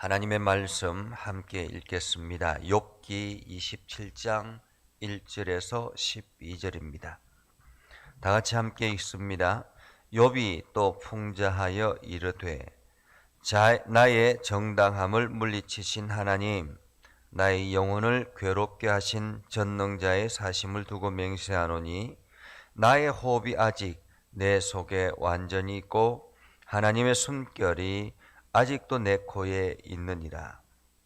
하나님의 말씀 함께 읽겠습니다. 욥기 27장 1절에서 12절입니다. 다 같이 함께 읽습니다. 욥이 또 풍자하여 이르되 나의 정당함을 물리치신 하나님, 나의 영혼을 괴롭게 하신 전능자의 사심을 두고 맹세하노니 나의 호흡이 아직 내 속에 완전히 있고 하나님의 숨결이 아직도 내 코에 있느니라.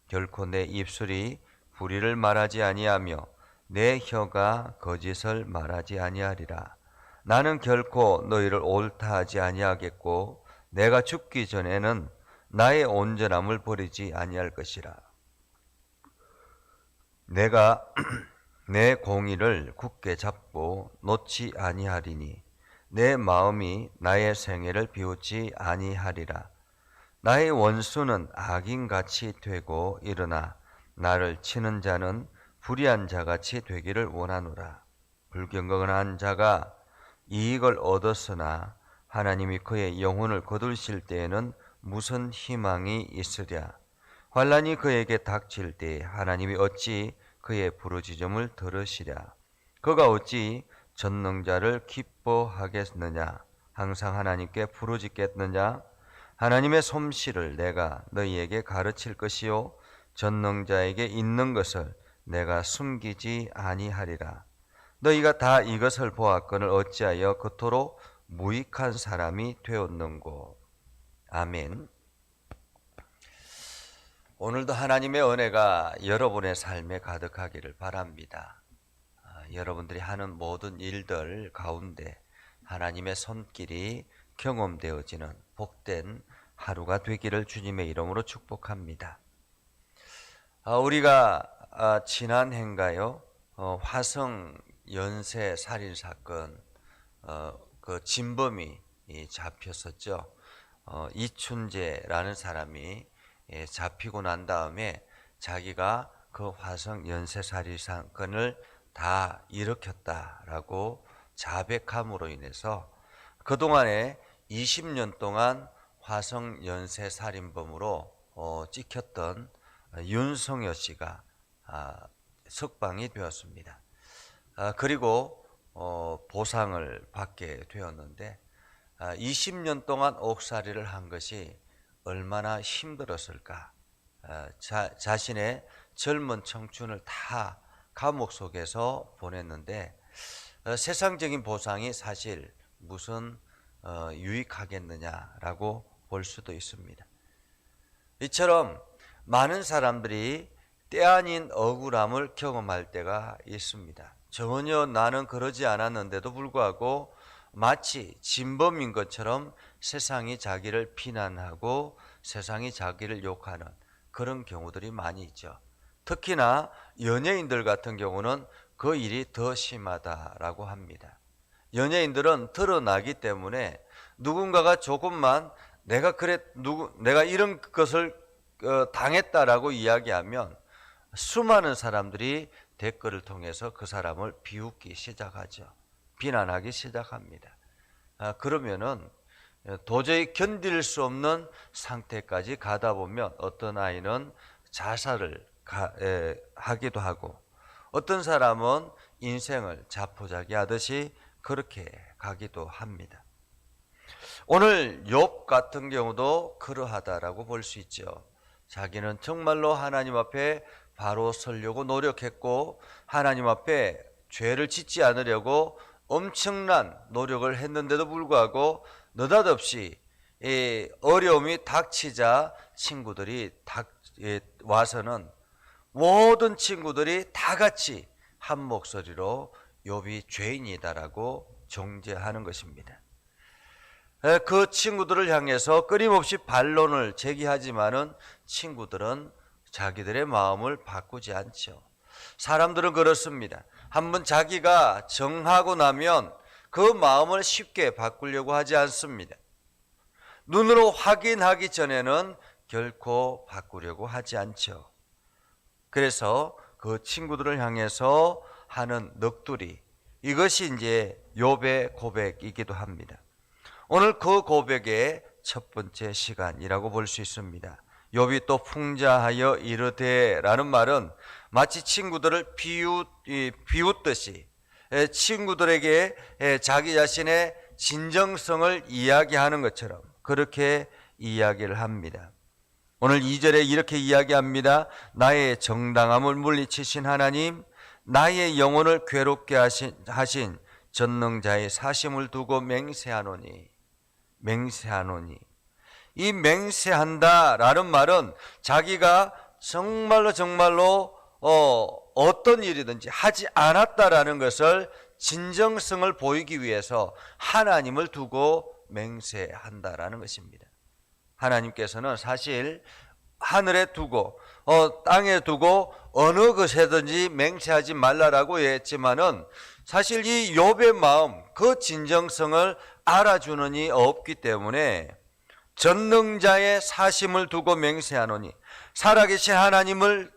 결코 내 입술이 불의를 말하지 아니하며 내 혀가 거짓을 말하지 아니하리라. 나는 결코 너희를 옳다 하지 아니하겠고 내가 죽기 전에는 나의 온전함을 버리지 아니할 것이라. 내가 내 공의를 굳게 잡고 놓지 아니하리니 내 마음이 나의 생애를 비웃지 아니하리라. 나의 원수는 악인같이 되고 일어나 나를 치는 자는 불의한 자같이 되기를 원하노라. 불경건한 자가 이익을 얻었으나 하나님이 그의 영혼을 거두실 때에는 무슨 희망이 있으랴. 환난이 그에게 닥칠 때에 하나님이 어찌 그의 부르짖음을 들으시랴. 그가 어찌 전능자를 기뻐하겠느냐. 항상 하나님께 부르짖겠느냐. 하나님의 솜씨를 내가 너희에게 가르칠 것이요 전능자에게 있는 것을 내가 숨기지 아니하리라. 너희가 다 이것을 보았거늘 어찌하여 그토록 무익한 사람이 되었는고. 아멘. 오늘도 하나님의 은혜가 여러분의 삶에 가득하기를 바랍니다. 여러분들이 하는 모든 일들 가운데 하나님의 손길이 경험되어지는 복된 하루가 되기를 주님의 이름으로 축복합니다. 우리가 지난 해인가요? 화성 연쇄 살인 사건 그 진범이 잡혔었죠. 이춘재라는 사람이 잡히고 난 다음에 자기가 그 화성 연쇄 살인 사건을 다 일으켰다라고 자백함으로 인해서 그동안에 20년 동안 화성 연쇄 살인범으로 찍혔던 윤성여 씨가 석방이 되었습니다. 그리고 보상을 받게 되었는데 20년 동안 옥살이를 한 것이 얼마나 힘들었을까. 자신의 젊은 청춘을 다 감옥 속에서 보냈는데 세상적인 보상이 사실 무슨 유익하겠느냐라고 볼 수도 있습니다. 이처럼 많은 사람들이 때 아닌 억울함을 경험할 때가 있습니다. 전혀 나는 그러지 않았는데도 불구하고 마치 진범인 것처럼 세상이 자기를 비난하고 세상이 자기를 욕하는 그런 경우들이 많이 있죠. 특히나 연예인들 같은 경우는 그 일이 더 심하다라고 합니다. 연예인들은 드러나기 때문에 누군가가 조금만 내가 이런 것을 당했다라고 이야기하면 수많은 사람들이 댓글을 통해서 그 사람을 비웃기 시작하죠. 비난하기 시작합니다. 그러면은 도저히 견딜 수 없는 상태까지 가다 보면 어떤 아이는 자살을 하기도 하고 어떤 사람은 인생을 자포자기하듯이 그렇게 가기도 합니다. 오늘 욥 같은 경우도 그러하다라고 볼 수 있죠. 자기는 정말로 하나님 앞에 바로 서려고 노력했고 하나님 앞에 죄를 짓지 않으려고 엄청난 노력을 했는데도 불구하고 느닷없이 어려움이 닥치자 친구들이 와서는 모든 친구들이 다 같이 한 목소리로 욥이 죄인이다라고 정죄하는 것입니다. 그 친구들을 향해서 끊임없이 반론을 제기하지만은 친구들은 자기들의 마음을 바꾸지 않죠. 사람들은 그렇습니다. 한번 자기가 정하고 나면 그 마음을 쉽게 바꾸려고 하지 않습니다. 눈으로 확인하기 전에는 결코 바꾸려고 하지 않죠. 그래서 그 친구들을 향해서 하는 넋두리, 이것이 이제 욥의 고백이기도 합니다. 오늘 그 고백의 첫 번째 시간이라고 볼 수 있습니다. 욥이 또 풍자하여 이르되라는 말은 마치 친구들을 비웃듯이 친구들에게 자기 자신의 진정성을 이야기하는 것처럼 그렇게 이야기를 합니다. 오늘 2절에 이렇게 이야기합니다. 나의 정당함을 물리치신 하나님, 나의 영혼을 괴롭게 하신 전능자의 사심을 두고 맹세하노니. 이 맹세한다라는 말은 자기가 정말로 어떤 일이든지 하지 않았다라는 것을 진정성을 보이기 위해서 하나님을 두고 맹세한다라는 것입니다. 하나님께서는 사실 하늘에 두고 땅에 두고 어느 것에든지 맹세하지 말라라고 했지만은 사실 이 욥의 마음, 그 진정성을 알아주는 이 없기 때문에 전능자의 사심을 두고 맹세하노니, 살아계신 하나님을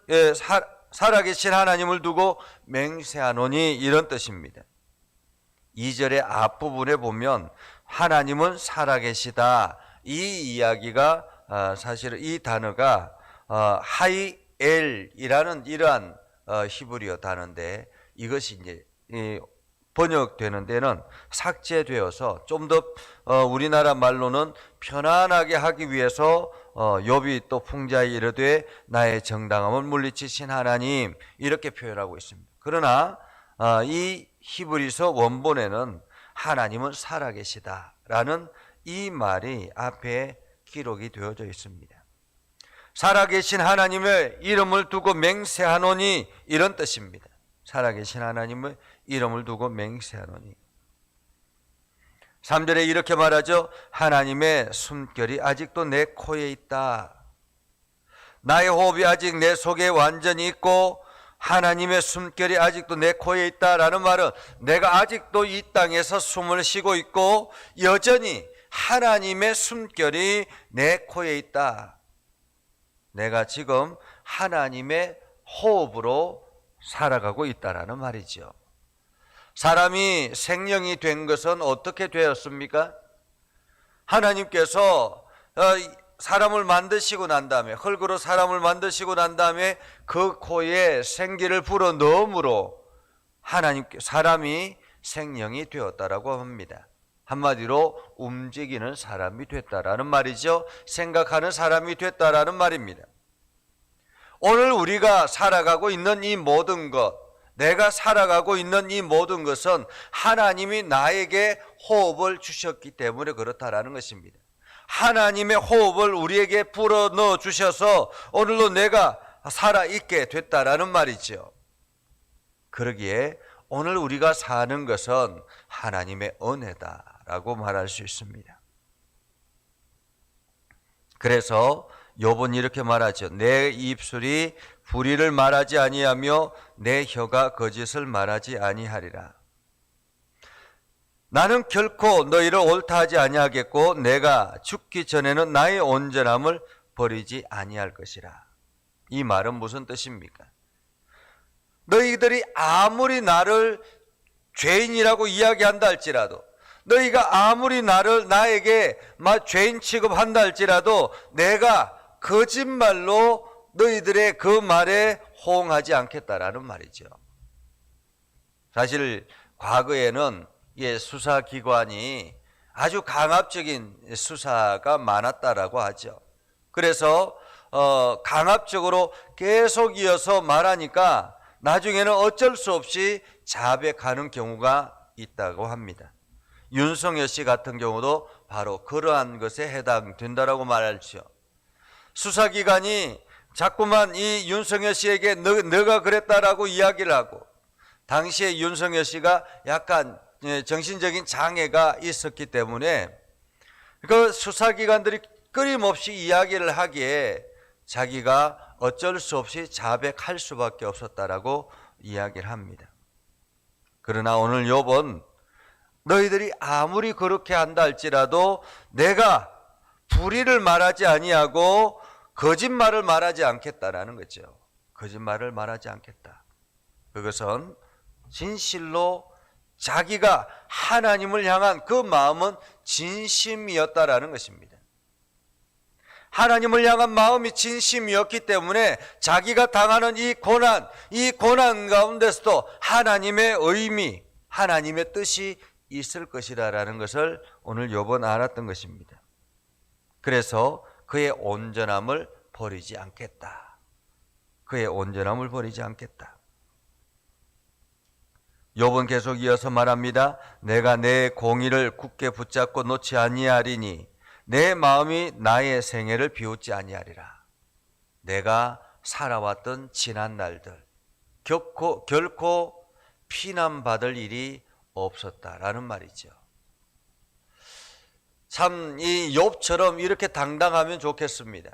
두고 맹세하노니, 이런 뜻입니다. 2절의 앞부분에 보면 하나님은 살아계시다, 이 이야기가 사실은 이 단어가 하이엘이라는 이러한 히브리어 단어인데, 이것이 이제 번역되는 데는 삭제되어서 좀 더 우리나라 말로는 편안하게 하기 위해서 욥이 또 풍자에 이르되 나의 정당함을 물리치신 하나님, 이렇게 표현하고 있습니다. 그러나 이 히브리서 원본에는 하나님은 살아계시다라는 이 말이 앞에 기록이 되어져 있습니다. 살아계신 하나님의 이름을 두고 맹세하노니, 이런 뜻입니다. 살아계신 하나님의 이름을 두고 맹세하노니. 3절에 이렇게 말하죠. 하나님의 숨결이 아직도 내 코에 있다. 나의 호흡이 아직 내 속에 완전히 있고 하나님의 숨결이 아직도 내 코에 있다라는 말은 내가 아직도 이 땅에서 숨을 쉬고 있고 여전히 하나님의 숨결이 내 코에 있다. 내가 지금 하나님의 호흡으로 살아가고 있다라는 말이죠. 사람이 생명이 된 것은 어떻게 되었습니까? 하나님께서 사람을 만드시고 난 다음에, 흙으로 사람을 만드시고 난 다음에 그 코에 생기를 불어 넣음으로 사람이 생명이 되었다라고 합니다. 한마디로 움직이는 사람이 됐다라는 말이죠. 생각하는 사람이 됐다라는 말입니다. 오늘 우리가 살아가고 있는 이 모든 것, 내가 살아가고 있는 이 모든 것은 하나님이 나에게 호흡을 주셨기 때문에 그렇다라는 것입니다. 하나님의 호흡을 우리에게 불어넣어 주셔서 오늘도 내가 살아있게 됐다라는 말이죠. 그러기에 오늘 우리가 사는 것은 하나님의 은혜다라고 말할 수 있습니다. 그래서 욥은 이렇게 말하죠. 내 입술이 불의를 말하지 아니하며 내 혀가 거짓을 말하지 아니하리라. 나는 결코 너희를 옳다 하지 아니하겠고 내가 죽기 전에는 나의 온전함을 버리지 아니할 것이라. 이 말은 무슨 뜻입니까? 너희들이 아무리 나를 죄인이라고 이야기한다 할지라도, 너희가 아무리 나에게 죄인 취급한다 할지라도 내가 거짓말로 너희들의 그 말에 호응하지 않겠다라는 말이죠. 사실 과거에는 수사기관이 아주 강압적인 수사가 많았다라고 하죠. 그래서 강압적으로 계속 이어서 말하니까 나중에는 어쩔 수 없이 자백하는 경우가 있다고 합니다. 윤석열 씨 같은 경우도 바로 그러한 것에 해당된다라고 말하죠. 수사기관이 자꾸만 이 윤석열 씨에게 너가 그랬다라고 이야기를 하고, 당시에 윤석열 씨가 약간 정신적인 장애가 있었기 때문에 그 수사기관들이 끊임없이 이야기를 하기에 자기가 어쩔 수 없이 자백할 수밖에 없었다라고 이야기를 합니다. 그러나 오늘 욥은 너희들이 아무리 그렇게 한다 할지라도 내가 불의를 말하지 아니하고 거짓말을 말하지 않겠다라는 거죠. 거짓말을 말하지 않겠다. 그것은 진실로 자기가 하나님을 향한 그 마음은 진심이었다라는 것입니다. 하나님을 향한 마음이 진심이었기 때문에 자기가 당하는 이 고난 가운데서도 하나님의 의미, 하나님의 뜻이 있을 것이라는 것을 오늘 욥은 알았던 것입니다. 그래서 그의 온전함을 버리지 않겠다. 그의 온전함을 버리지 않겠다. 욥은 계속 이어서 말합니다. 내가 내 공의를 굳게 붙잡고 놓지 아니하리니 내 마음이 나의 생애를 비웃지 아니하리라. 내가 살아왔던 지난 날들 결코 피난받을 일이 없었다라는 말이죠. 참 이 욥처럼 이렇게 당당하면 좋겠습니다.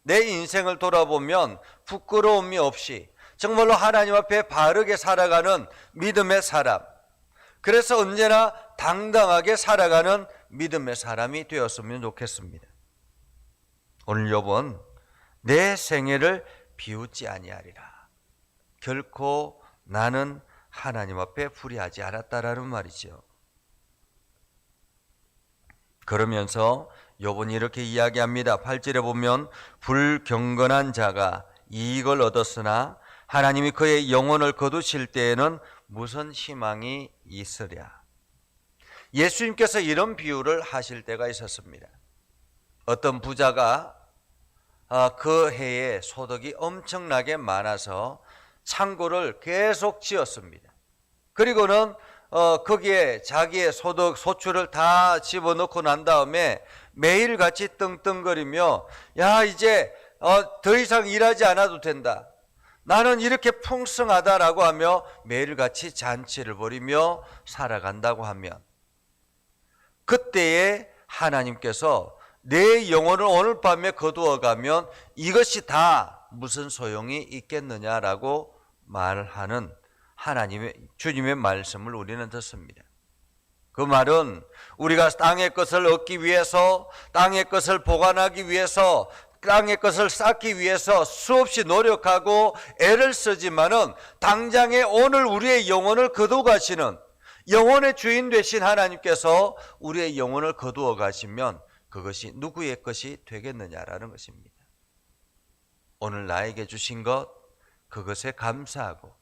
내 인생을 돌아보면 부끄러움이 없이 정말로 하나님 앞에 바르게 살아가는 믿음의 사람, 그래서 언제나 당당하게 살아가는 믿음의 사람이 되었으면 좋겠습니다. 오늘 욥은 내 생애를 비웃지 아니하리라. 결코 나는 하나님 앞에 불의하지 않았다라는 말이죠. 그러면서 욥은 이렇게 이야기합니다. 8절에 보면 불경건한 자가 이익을 얻었으나 하나님이 그의 영혼을 거두실 때에는 무슨 희망이 있으랴. 예수님께서 이런 비유를 하실 때가 있었습니다. 어떤 부자가 그 해에 소득이 엄청나게 많아서 창고를 계속 지었습니다. 그리고는 거기에 자기의 소출을 다 집어넣고 난 다음에 매일같이 떵떵거리며 야 이제 더 이상 일하지 않아도 된다. 나는 이렇게 풍성하다라고 하며 매일같이 잔치를 벌이며 살아간다고 하면 그때에 하나님께서 내 영혼을 오늘 밤에 거두어가면 이것이 다 무슨 소용이 있겠느냐라고 말하는 주님의 말씀을 우리는 듣습니다. 그 말은 우리가 땅의 것을 얻기 위해서, 땅의 것을 보관하기 위해서, 땅의 것을 쌓기 위해서 수없이 노력하고 애를 쓰지만은 당장에 오늘 우리의 영혼을 거두어 가시는 영혼의 주인 되신 하나님께서 우리의 영혼을 거두어 가시면 그것이 누구의 것이 되겠느냐라는 것입니다. 오늘 나에게 주신 것, 그것에 감사하고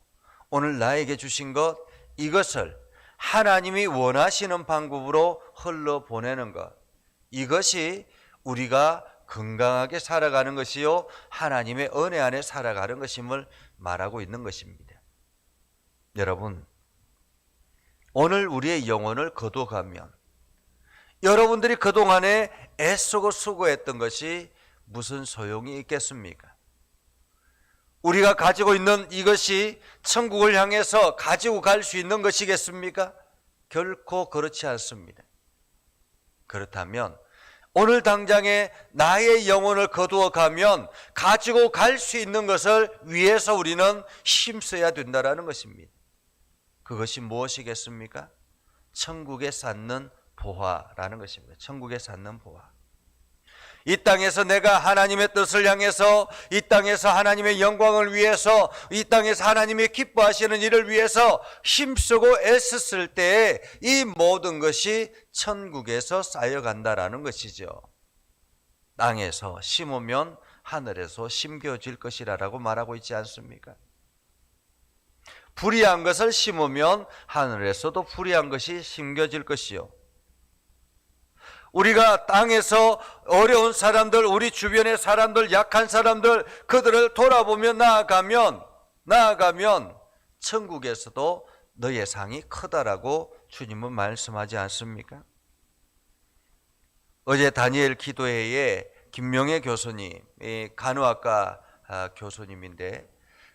오늘 나에게 주신 것, 이것을 하나님이 원하시는 방법으로 흘러보내는 것, 이것이 우리가 건강하게 살아가는 것이요 하나님의 은혜 안에 살아가는 것임을 말하고 있는 것입니다. 여러분, 오늘 우리의 영혼을 거둬가면 여러분들이 그동안에 애쓰고 수고했던 것이 무슨 소용이 있겠습니까? 우리가 가지고 있는 이것이 천국을 향해서 가지고 갈 수 있는 것이겠습니까? 결코 그렇지 않습니다. 그렇다면 오늘 당장에 나의 영혼을 거두어 가면 가지고 갈 수 있는 것을 위해서 우리는 힘써야 된다는 것입니다. 그것이 무엇이겠습니까? 천국에 쌓는 보화라는 것입니다. 천국에 쌓는 보화. 이 땅에서 내가 하나님의 뜻을 향해서, 이 땅에서 하나님의 영광을 위해서, 이 땅에서 하나님이 기뻐하시는 일을 위해서 힘쓰고 애썼을 때에 이 모든 것이 천국에서 쌓여간다라는 것이죠. 땅에서 심으면 하늘에서 심겨질 것이라고 말하고 있지 않습니까? 불의한 것을 심으면 하늘에서도 불의한 것이 심겨질 것이요. 우리가 땅에서 어려운 사람들, 우리 주변의 사람들, 약한 사람들, 그들을 돌아보며 나아가면 천국에서도 너의 상이 크다라고 주님은 말씀하지 않습니까? 어제 다니엘 기도회에 김명애 교수님, 간호학과 교수님인데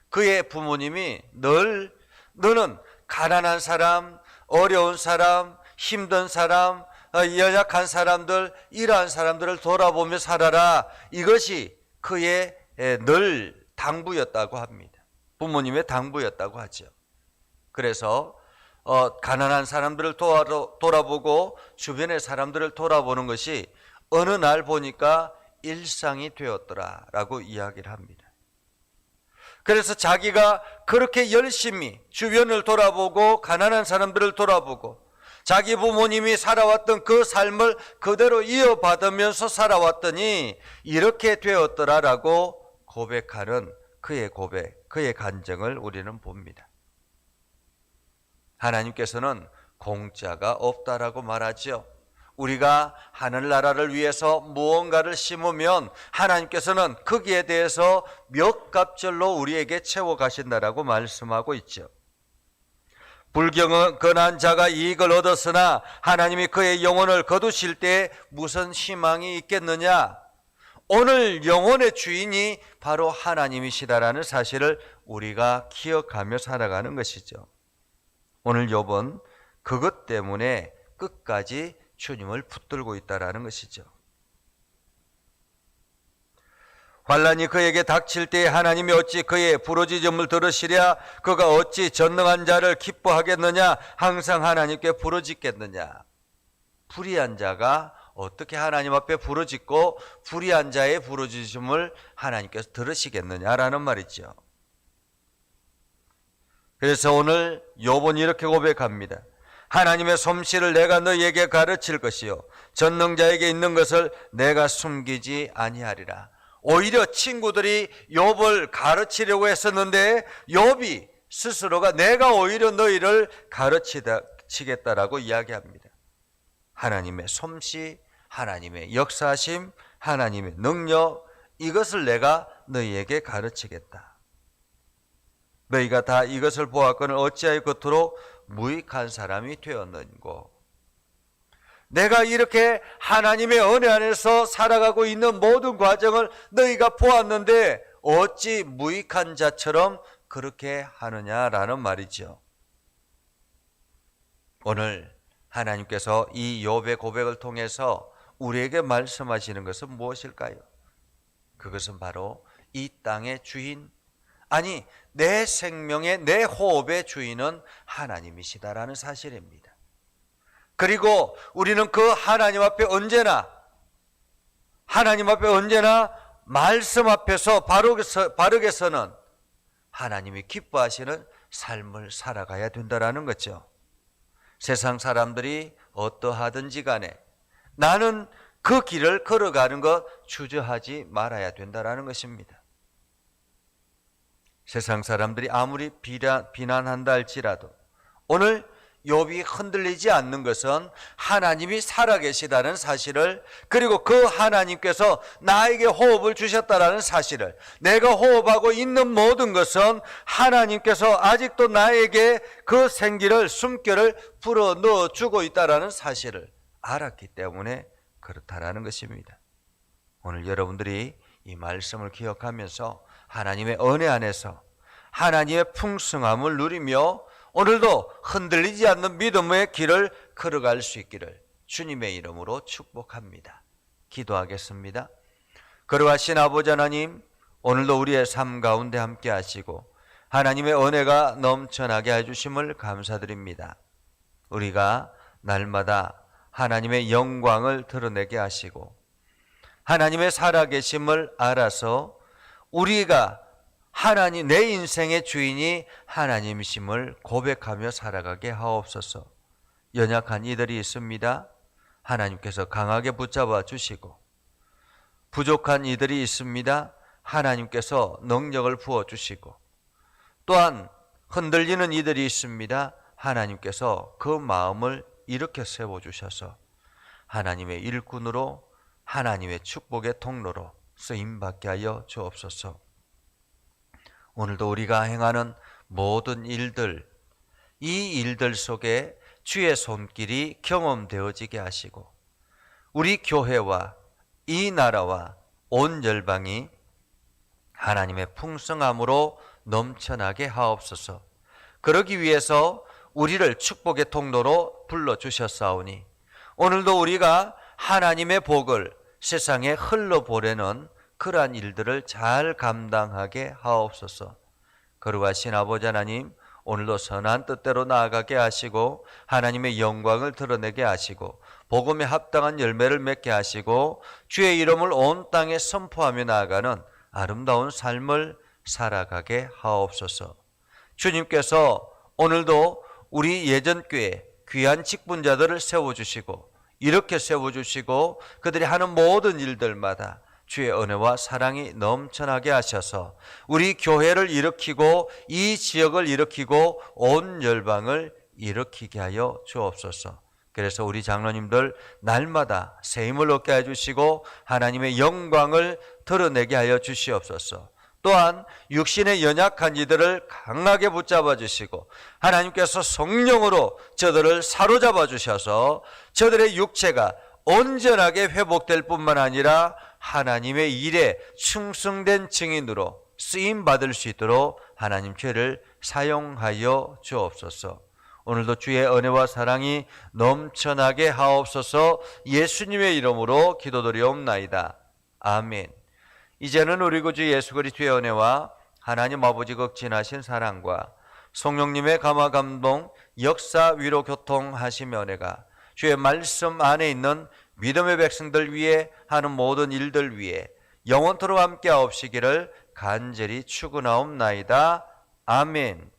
그의 부모님이 늘 너는 가난한 사람, 어려운 사람, 힘든 사람, 연약한 사람들, 이러한 사람들을 돌아보며 살아라. 이것이 그의 늘 당부였다고 합니다. 부모님의 당부였다고 하죠. 그래서 가난한 사람들을 돌아보고 주변의 사람들을 돌아보는 것이 어느 날 보니까 일상이 되었더라라고 이야기를 합니다. 그래서 자기가 그렇게 열심히 주변을 돌아보고 가난한 사람들을 돌아보고 자기 부모님이 살아왔던 그 삶을 그대로 이어받으면서 살아왔더니 이렇게 되었더라라고 고백하는 그의 고백, 그의 간증을 우리는 봅니다. 하나님께서는 공짜가 없다라고 말하지요. 우리가 하늘나라를 위해서 무언가를 심으면 하나님께서는 거기에 대해서 몇 갑절로 우리에게 채워 가신다라고 말씀하고 있죠. 불경건한 자가 이익을 얻었으나 하나님이 그의 영혼을 거두실 때에 무슨 희망이 있겠느냐? 오늘 영혼의 주인이 바로 하나님이시다라는 사실을 우리가 기억하며 살아가는 것이죠. 오늘 욥은 그것 때문에 끝까지 주님을 붙들고 있다라는 것이죠. 환난이 그에게 닥칠 때에 하나님이 어찌 그의 부르짖음을 들으시랴? 그가 어찌 전능한 자를 기뻐하겠느냐? 항상 하나님께 부르짖겠느냐? 불의한 자가 어떻게 하나님 앞에 부르짖고 불의한 자의 부르짖음을 하나님께서 들으시겠느냐라는 말이죠. 그래서 오늘 욥은 이렇게 고백합니다. 하나님의 솜씨를 내가 너희에게 가르칠 것이요 전능자에게 있는 것을 내가 숨기지 아니하리라. 오히려 친구들이 욥을 가르치려고 했었는데 욥이 스스로가 내가 오히려 너희를 가르치겠다라고 이야기합니다. 하나님의 솜씨, 하나님의 역사심, 하나님의 능력, 이것을 내가 너희에게 가르치겠다. 너희가 다 이것을 보았거늘 어찌하여 그토록 무익한 사람이 되었는고. 내가 이렇게 하나님의 은혜 안에서 살아가고 있는 모든 과정을 너희가 보았는데 어찌 무익한 자처럼 그렇게 하느냐라는 말이죠. 오늘 하나님께서 이 욥의 고백을 통해서 우리에게 말씀하시는 것은 무엇일까요? 그것은 바로 이 땅의 주인, 아니 내 생명의 내 호흡의 주인은 하나님이시다라는 사실입니다. 그리고 우리는 그 하나님 앞에 언제나 말씀 앞에서 바르게 서는 하나님이 기뻐하시는 삶을 살아가야 된다라는 거죠. 세상 사람들이 어떠하든지 간에 나는 그 길을 걸어가는 것 주저하지 말아야 된다라는 것입니다. 세상 사람들이 아무리 비난한다 할지라도 오늘 욥이 흔들리지 않는 것은 하나님이 살아계시다는 사실을, 그리고 그 하나님께서 나에게 호흡을 주셨다라는 사실을, 내가 호흡하고 있는 모든 것은 하나님께서 아직도 나에게 그 생기를, 숨결을 불어넣어 주고 있다라는 사실을 알았기 때문에 그렇다라는 것입니다. 오늘 여러분들이 이 말씀을 기억하면서 하나님의 은혜 안에서 하나님의 풍성함을 누리며 오늘도 흔들리지 않는 믿음의 길을 걸어갈 수 있기를 주님의 이름으로 축복합니다. 기도하겠습니다. 거룩하신 아버지 하나님, 오늘도 우리의 삶 가운데 함께 하시고 하나님의 은혜가 넘쳐나게 해주심을 감사드립니다. 우리가 날마다 하나님의 영광을 드러내게 하시고 하나님의 살아계심을 알아서 우리가 하나님, 내 인생의 주인이 하나님이심을 고백하며 살아가게 하옵소서. 연약한 이들이 있습니다. 하나님께서 강하게 붙잡아 주시고, 부족한 이들이 있습니다. 하나님께서 능력을 부어 주시고, 또한 흔들리는 이들이 있습니다. 하나님께서 그 마음을 일으켜 세워 주셔서 하나님의 일꾼으로, 하나님의 축복의 통로로 쓰임받게 하여 주옵소서. 오늘도 우리가 행하는 모든 일들, 이 일들 속에 주의 손길이 경험되어지게 하시고 우리 교회와 이 나라와 온 열방이 하나님의 풍성함으로 넘쳐나게 하옵소서. 그러기 위해서 우리를 축복의 통로로 불러주셨사오니 오늘도 우리가 하나님의 복을 세상에 흘러보내는 그러한 일들을 잘 감당하게 하옵소서. 거룩하신 아버지 하나님, 오늘도 선한 뜻대로 나아가게 하시고 하나님의 영광을 드러내게 하시고 복음에 합당한 열매를 맺게 하시고 주의 이름을 온 땅에 선포하며 나아가는 아름다운 삶을 살아가게 하옵소서. 주님께서 오늘도 우리 예전교회 귀한 직분자들을 세워주시고 이렇게 세워주시고 그들이 하는 모든 일들마다 주의 은혜와 사랑이 넘쳐나게 하셔서 우리 교회를 일으키고 이 지역을 일으키고 온 열방을 일으키게 하여 주옵소서. 그래서 우리 장로님들 날마다 새 힘을 얻게 해주시고 하나님의 영광을 드러내게 하여 주시옵소서. 또한 육신의 연약한 이들을 강하게 붙잡아 주시고 하나님께서 성령으로 저들을 사로잡아 주셔서 저들의 육체가 온전하게 회복될 뿐만 아니라 하나님의 일에 충성된 증인으로 쓰임받을 수 있도록 하나님 죄를 사용하여 주옵소서. 오늘도 주의 은혜와 사랑이 넘쳐나게 하옵소서. 예수님의 이름으로 기도드리옵나이다. 아멘. 이제는 우리 구주 예수 그리스도의 은혜와 하나님 아버지 극진하신 사랑과 성령님의 감화 감동 역사 위로 교통하시며 은혜가 주의 말씀 안에 있는 믿음의 백성들 위해 하는 모든 일들 위해 영원토록 함께 하옵시기를 간절히 축원하옵나이다. 아멘.